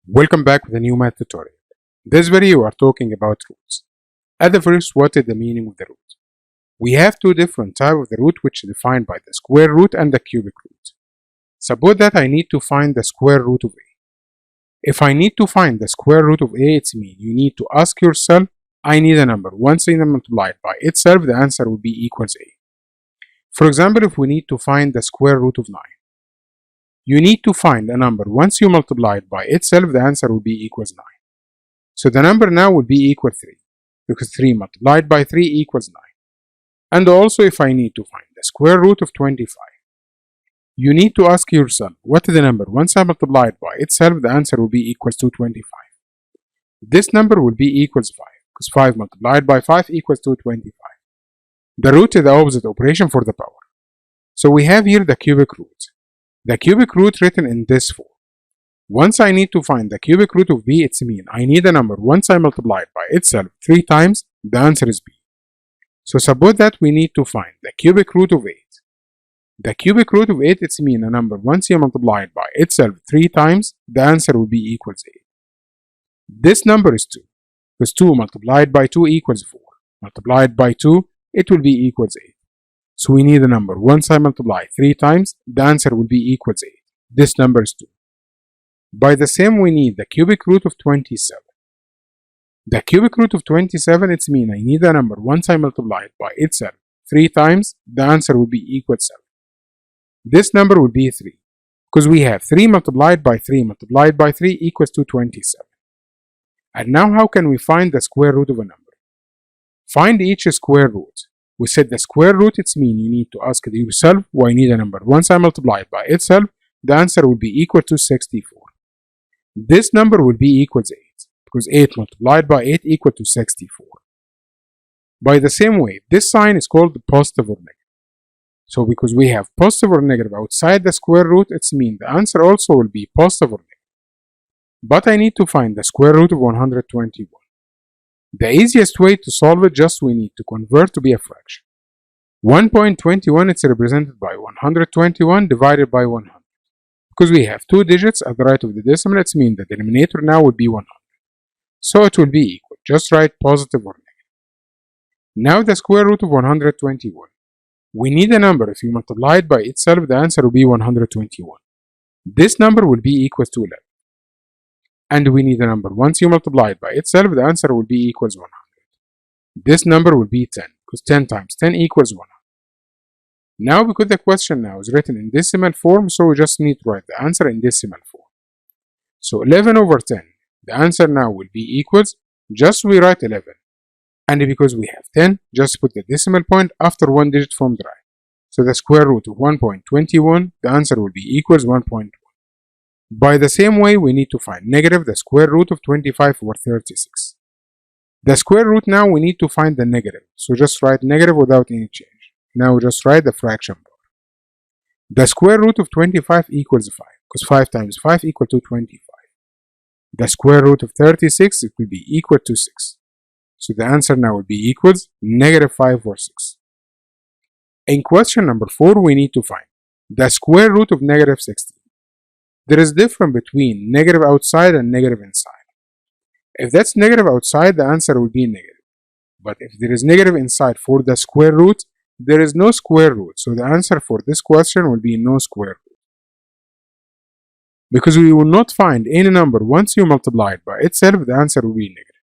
Welcome back with a new math tutorial. In this video we are talking about roots. At the first, what is the meaning of the root? We have two different types of the root which is defined by the square root and the cubic root. Suppose that I need to find the square root of a. If I need to find the square root of a, it means you need to ask yourself, I need a number. Once it multiplied by itself, the answer will be equals a. For example, if we need to find the square root of 9, you need to find a number. Once you multiply it by itself, the answer will be equals 9. So the number now will be equal 3, because 3 multiplied by 3 equals 9. And also if I need to find the square root of 25, you need to ask yourself, what is the number? Once I multiply it by itself, the answer will be equals to 25. This number will be equals 5, because 5 multiplied by 5 equals to 25. The root is the opposite operation for the power. So we have here the cubic root. The cubic root written in this form. Once I need to find the cubic root of b, it's mean I need a number. Once I multiply it by itself 3 times, the answer is b. So suppose that we need to find the cubic root of 8. The cubic root of 8, it's mean a number. Once you multiply it by itself 3 times, the answer will be equals 8. This number is 2, because 2 multiplied by 2 equals 4. Multiplied by 2, it will be equals 8. So we need a number. Once I multiply 3 times, the answer will be equals 8. This number is 2. By the same, we need the cubic root of 27. The cubic root of 27, it's mean I need a number. Once I multiply it by itself 3 times, the answer will be equals 7. This number will be 3, because we have 3 multiplied by 3 multiplied by 3 equals to 27. And now how can we find the square root of a number? Find each square root. We said the square root, it's mean you need to ask yourself, I need a number. Once I multiply it by itself, the answer will be equal to 64. This number will be equals 8, because 8 multiplied by 8 equal to 64. By the same way, this sign is called positive or negative. So because we have positive or negative outside the square root, it's mean the answer also will be positive or negative. But I need to find the square root of 121. The easiest way to solve it, just we need to convert to be a fraction. 1.21 it's represented by 121 divided by 100. Because we have 2 digits at the right of the decimal, it means the denominator now would be 100. So it will be equal. Just write positive or negative. Now the square root of 121. We need a number. If you multiply it by itself, the answer will be 121. This number will be equal to 11. And we need a number. Once you multiply it by itself, the answer will be equals 100. This number will be 10, because 10 times 10 equals 100. Now, because the question now is written in decimal form, so we just need to write the answer in decimal form. So 11 over 10, the answer now will be equals, just we write 11. And because we have 10, just put the decimal point after 1 digit from the right. So the square root of 1.21, the answer will be equals 1.1. By the same way, we need to find negative the square root of 25 over 36. The square root now we need to find the negative. So just write negative without any change. Now just write the fraction bar. The square root of 25 equals 5, because 5 times 5 equals to 25. The square root of 36, it will be equal to 6. So the answer now will be equals negative 5 over 6. In question number 4, we need to find the square root of negative 16. There is difference between negative outside and negative inside. If that's negative outside, the answer will be negative. But if there is negative inside for the square root, there is no square root. So the answer for this question will be no square root. Because we will not find any number once you multiply it by itself, the answer will be negative.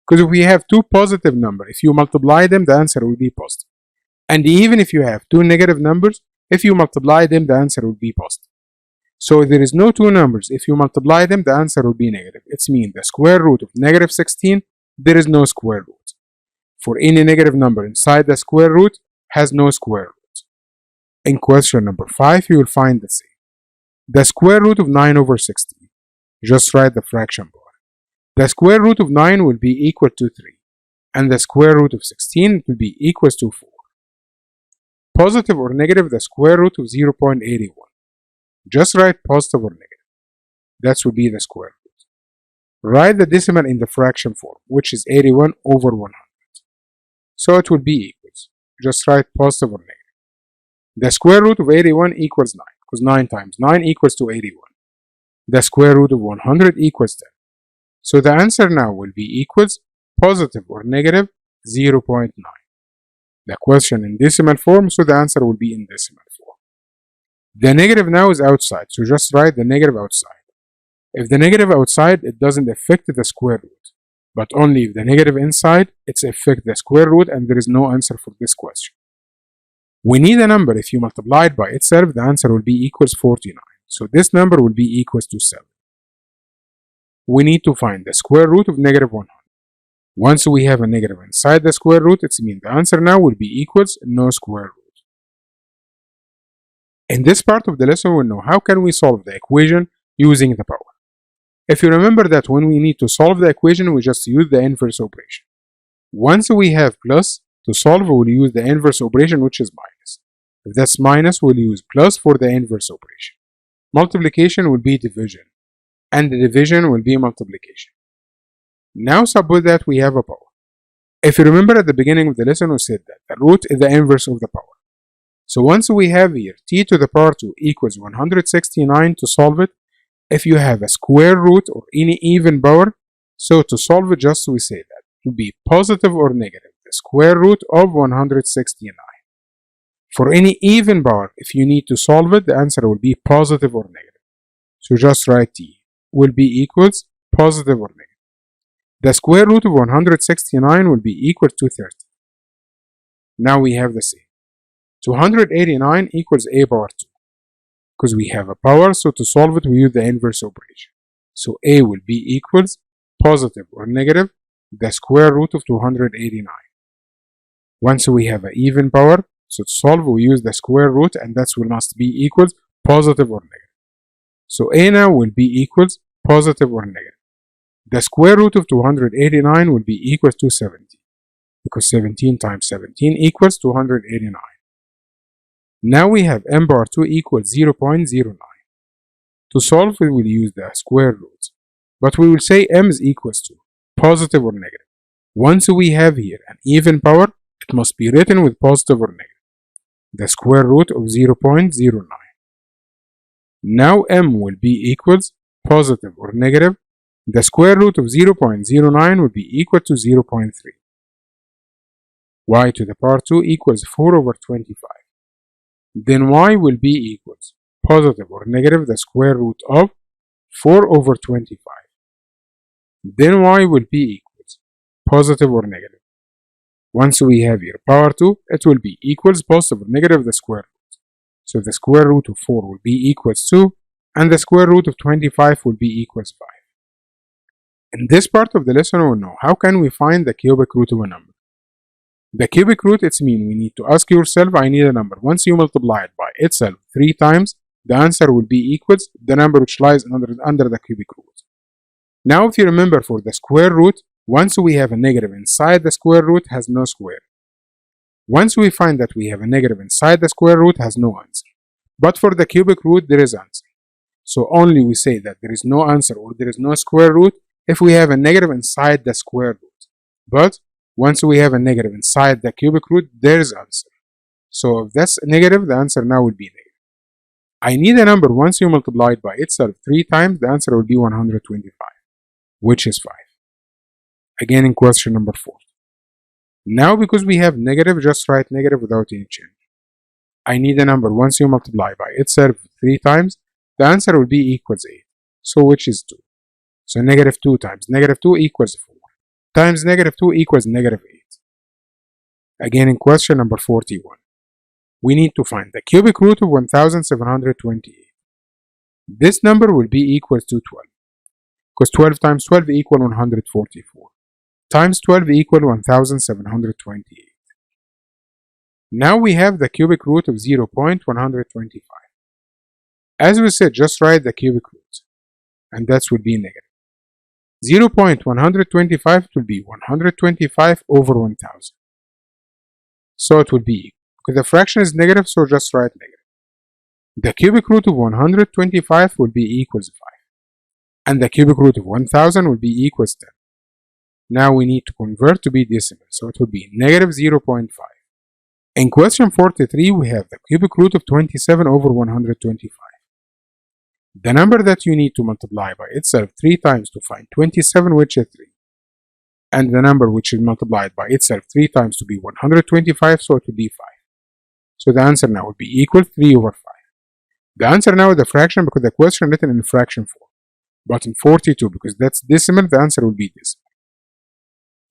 Because if we have 2 positive numbers, if you multiply them, the answer will be positive. And even if you have 2 negative numbers, if you multiply them, the answer will be positive. So there is no 2 numbers. If you multiply them, the answer will be negative. It means the square root of negative 16, there is no square root. For any negative number inside the square root, has no square root. In question number 5, you will find the same. The square root of 9 over 16. Just write the fraction bar. The square root of 9 will be equal to 3. And the square root of 16 will be equal to 4. Positive or negative, the square root of 0.81. Just write positive or negative. That will be the square root. Write the decimal in the fraction form, which is 81 over 100. So it will be equals. Just write positive or negative. The square root of 81 equals 9, because 9 times 9 equals to 81. The square root of 100 equals 10. So the answer now will be equals positive or negative 0.9. The question in decimal form, so the answer will be in decimal form. The negative now is outside, so just write the negative outside. If the negative outside, it doesn't affect the square root. But only if the negative inside, it's affect the square root, and there is no answer for this question. We need a number. If you multiply it by itself, the answer will be equals 49. So this number will be equals to 7. We need to find the square root of negative 100. Once we have a negative inside the square root, it means the answer now will be equals no square root. In this part of the lesson, we'll know how can we solve the equation using the power. If you remember that when we need to solve the equation, we just use the inverse operation. Once we have plus, to solve, we'll use the inverse operation, which is minus. If that's minus, we'll use plus for the inverse operation. Multiplication will be division, and the division will be multiplication. Now suppose that we have a power. If you remember at the beginning of the lesson, we said that the root is the inverse of the power. So once we have here t to the power 2 equals 169 to solve it, if you have a square root or any even power, so to solve it, just we say that it will be positive or negative, the square root of 169. For any even power, if you need to solve it, the answer will be positive or negative. So just write t will be equals positive or negative. The square root of 169 will be equal to 30. Now we have the same. 289 equals a power 2. Because we have a power, so to solve it, we use the inverse operation. So a will be equals positive or negative the square root of 289. Once we have an even power, so to solve, we use the square root, and that will must be equals positive or negative. So a now will be equals positive or negative. The square root of 289 will be equals to 17, because 17 times 17 equals 289. Now we have m power 2 equals 0.09. To solve, we will use the square root, but we will say m is equals to positive or negative. Once we have here an even power, it must be written with positive or negative. The square root of 0.09. Now m will be equals positive or negative. The square root of 0.09 will be equal to 0.3. Y to the power 2 equals 4 over 25. Then y will be equals positive or negative the square root of 4 over 25. Then y will be equals positive or negative. Once we have here power 2, it will be equals positive or negative the square root. So the square root of 4 will be equals 2, and the square root of 25 will be equals 5. In this part of the lesson, we'll know how can we find the cubic root of a number. The cubic root, it's mean we need to ask yourself, I need a number. Once you multiply it by itself 3 times, the answer will be equals the number which lies under the cubic root. Now if you remember for the square root, once we have a negative inside the square root has no square. Once we find that we have a negative inside the square root has no answer. But for the cubic root there is answer. So only we say that there is no answer or there is no square root if we have a negative inside the square root. But once we have a negative inside the cubic root, there is answer. So if that's negative, the answer now will be negative. I need a number once you multiply it by itself 3 times, the answer will be 125, which is 5. Again in question number 4. Now because we have negative, just write negative without any change. I need a number once you multiply by itself 3 times, the answer will be equals 8. So which is 2. So negative 2 times negative 2 equals 4. Times negative 2 equals negative 8. Again in question number 41. We need to find the cubic root of 1728. This number will be equal to 12. Because 12 times 12 equal 144. Times 12 equal 1728. Now we have the cubic root of 0.125. As we said, just write the cubic root. And that will be negative. 0.125 will be 125 over 1000. So it will be equal. Because the fraction is negative, so just write negative. The cubic root of 125 will be equals 5. And the cubic root of 1000 will be equals 10. Now we need to convert to be decimal, so it will be negative 0.5. In question 43, we have the cubic root of 27 over 125. the number that you need to multiply by itself 3 times to find 27, which is 3, and the number which is multiplied by itself 3 times to be 125, so it will be 5. So the answer now would be equal 3 over 5. The answer now is the fraction because the question written in fraction form. But in 42, because that's decimal, the answer will be decimal.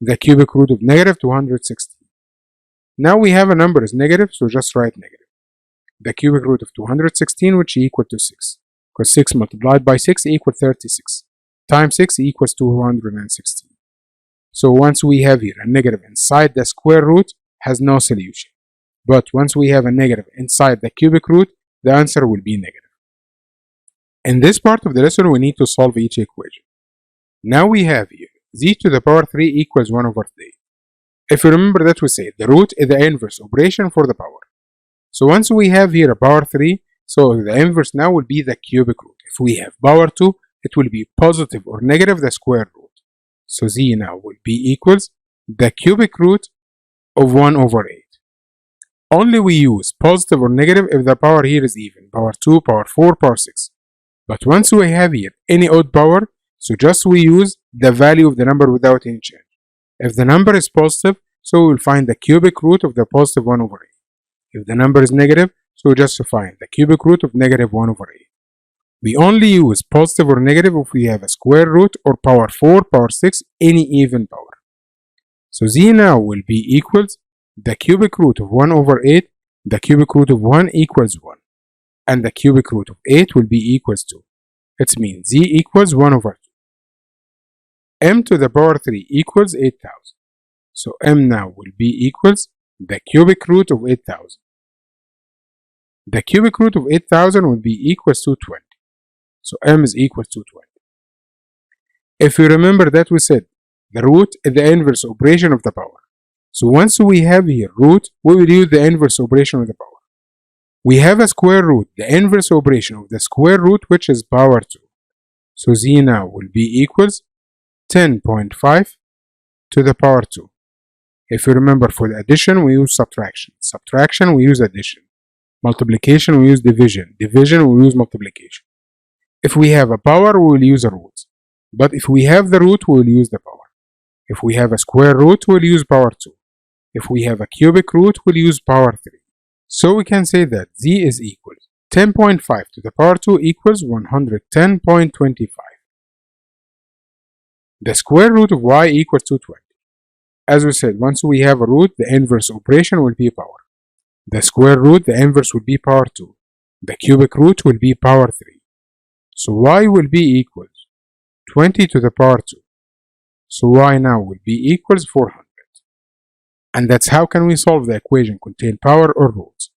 The cubic root of negative 216. Now we have a number is negative, so just write negative. The cubic root of 216, which is equal to 6. Because 6 multiplied by 6 equals 36. Times 6 equals 216. So once we have here a negative inside the square root, has no solution. But once we have a negative inside the cubic root, the answer will be negative. In this part of the lesson, we need to solve each equation. Now we have here z to the power 3 equals 1 over 3. If you remember that we said the root is the inverse operation for the power. So once we have here a power 3, so the inverse now will be the cubic root. If we have power 2, it will be positive or negative the square root. So z now will be equals the cubic root of 1 over 8. Only we use positive or negative if the power here is even, power 2, power 4, power 6. But once we have here any odd power, so just we use the value of the number without any change. If the number is positive, so we will find the cubic root of the positive 1 over 8. If the number is negative, so we just find the cubic root of negative 1 over 8. We only use positive or negative if we have a square root or power 4, power 6, any even power. So z now will be equals the cubic root of 1 over 8, the cubic root of 1 equals 1, and the cubic root of 8 will be equals 2. It means z equals 1 over 2. M to the power 3 equals 8,000. So m now will be equals the cubic root of 8,000. The cubic root of 8,000 will be equals to 20. So m is equals to 20. If you remember that we said the root is the inverse operation of the power. So once we have here root, we will use the inverse operation of the power. We have a square root, the inverse operation of the square root, which is power 2. So z now will be equals 10.5 to the power 2. If you remember, for the addition, we use subtraction. Subtraction, we use addition. Multiplication, we use division. Division, we use multiplication. If we have a power, we will use a root. But if we have the root, we will use the power. If we have a square root, we will use power 2. If we have a cubic root, we'll use power 3. So we can say that z is equal 10.5 to the power 2 equals 110.25. The square root of y equals to 20. As we said, once we have a root, the inverse operation will be power. The square root, the inverse will be power 2. The cubic root will be power 3. So y will be equals 20 to the power 2. So y now will be equals 400. And that's how can we solve the equation contain power or roots.